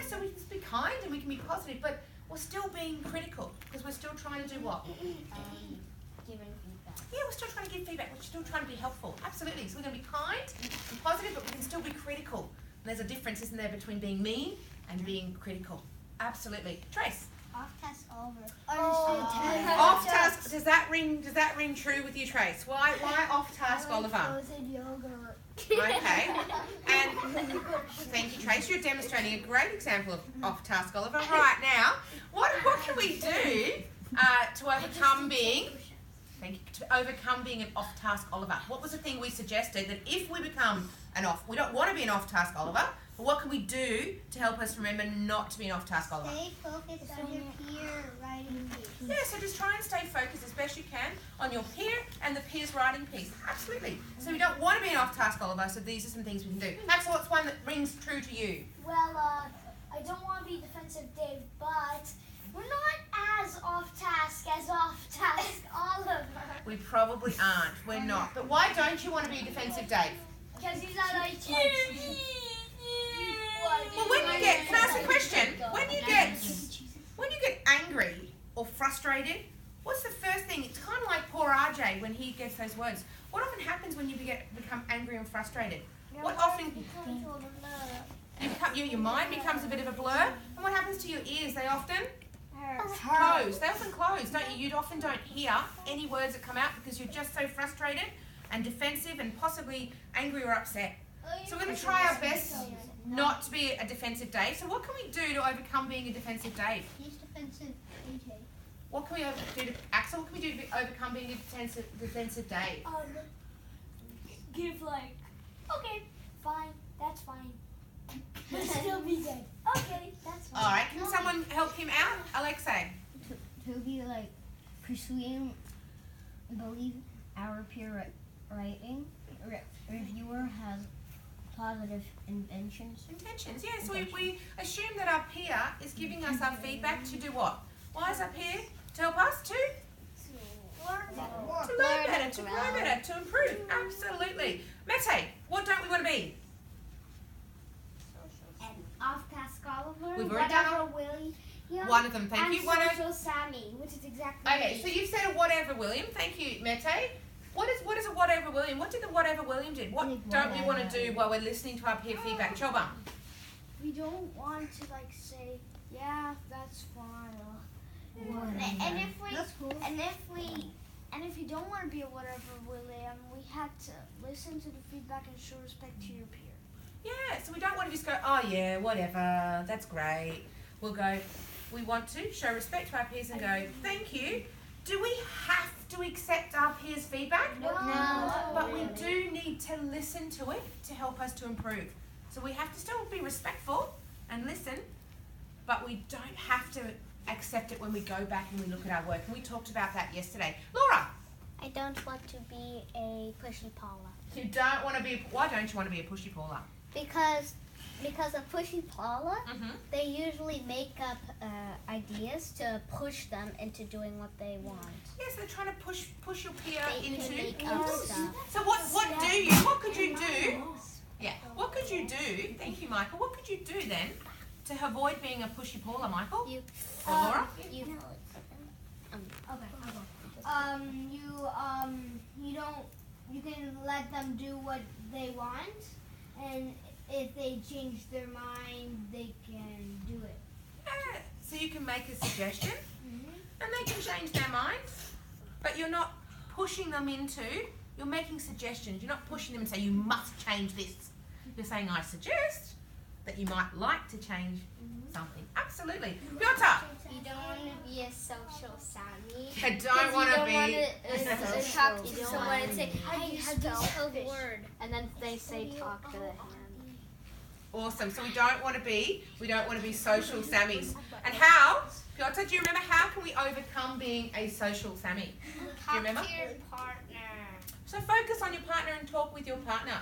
so we can be kind and we can be positive, but we're still being critical because we're still trying to do what? Giving feedback. Yeah, we're still trying to give feedback. We're still trying to be helpful. Absolutely. So we're going to be kind and positive, but we can still be critical. And there's a difference, isn't there, between being mean and being critical? Absolutely. Trace. Off-task Oliver. Off task. Does that ring true with you, Trace? Why off task, Oliver? Frozen yogurt. Okay. And thank you, Trace. You're demonstrating a great example of off task, Oliver. Right now, what can we do to overcome being? Thank you. To overcome being an off task, Oliver. What was the thing we suggested that if we become we don't want to be an off task, Oliver. But what can we do to help us remember not to be an off task, Oliver? Stay focused on your peer writing piece. Yeah, so just try and stay focused as best you can on your peer and the peer's writing piece. Absolutely. So we don't want to be an off-task, Oliver, so these are some things we can do. Max, what's one that rings true to you? Well, I don't want to be defensive, Dave, but we're not as off-task as off-task Oliver. We probably aren't. We're not. But why don't you want to be defensive, Dave? Because he's not like, Well, when you get, can I ask a question? When you get angry or frustrated, what's the first thing? It's kind of like poor RJ when he gets those words. What often happens when you become angry and frustrated? What often your mind becomes a bit of a blur, and what happens to your ears? They often close. They often close, don't you? You often don't hear any words that come out because you're just so frustrated and defensive and possibly angry or upset. So we're going to try our best not to be a defensive Dave. So what can we do to overcome being a defensive Dave? He's defensive AJ. What can we do to Axel? What can we do to overcome being a defensive Dave? give like, okay, fine, that's fine. But still be dead. Okay, that's fine. All right. Can someone help him out, Alexei? To be like persuading, believe our peer writing reviewer has positive intentions. Intentions, yes. We assume that our peer is giving us our feedback to do what? Why is our peer? To help us to learn better, to grow better, to improve. Absolutely. Mete, what don't we want to be? And off-task Oliver, We've already done whatever William, one of them. Thank and you. One of, social Sammy, which is exactly okay, so you've said a whatever William. Thank you, Mete. What is a whatever William? What did the whatever William do? What don't we want to do while we're listening to our peer feedback? Choba. we don't want to like say, yeah, that's fine. And if we That's cool. and if you don't want to be a whatever William, We had to listen to the feedback and show respect to your peer. Yeah, so we don't want to just go, oh yeah, whatever, that's great. We'll go, we want to show respect to our peers and go, thank you. Do we have to accept our peers' feedback? No. But we do need to listen to it to help us to improve. So we have to still be respectful and listen, but we don't have to accept it when we go back and we look at our work. And we talked about that yesterday. Laura, I don't want to be a pushy Paula. you don't want to be, why don't you want to be a pushy Paula? Because a pushy Paula, Mm-hmm. they usually make up ideas to push them into doing what they want. Yes, they're trying to push your peer They can into. make up stuff. So what could you do? Yeah. What could you do? Thank you, Michael. What could you do then to avoid being a pushy Paula, Michael? You, Or Laura? you, You can let them do what they want, and if they change their mind, they can do it. Yeah. So you can make a suggestion and they can change their minds, but you're not pushing them into, you're making suggestions. You're not pushing them and saying you must change this. You're saying I suggest that you might like to change something. Absolutely. Piotr, you don't want to be a social Sammy. I don't want to be. Talk to someone and say, Hey, you spell the word, and then they say talk to the hand. Awesome. So we don't want to be social Sammies. And how, Piotr, do you remember how can we overcome being a social Sammy? Do you remember? Talk to your partner. So focus on your partner and talk with your partner.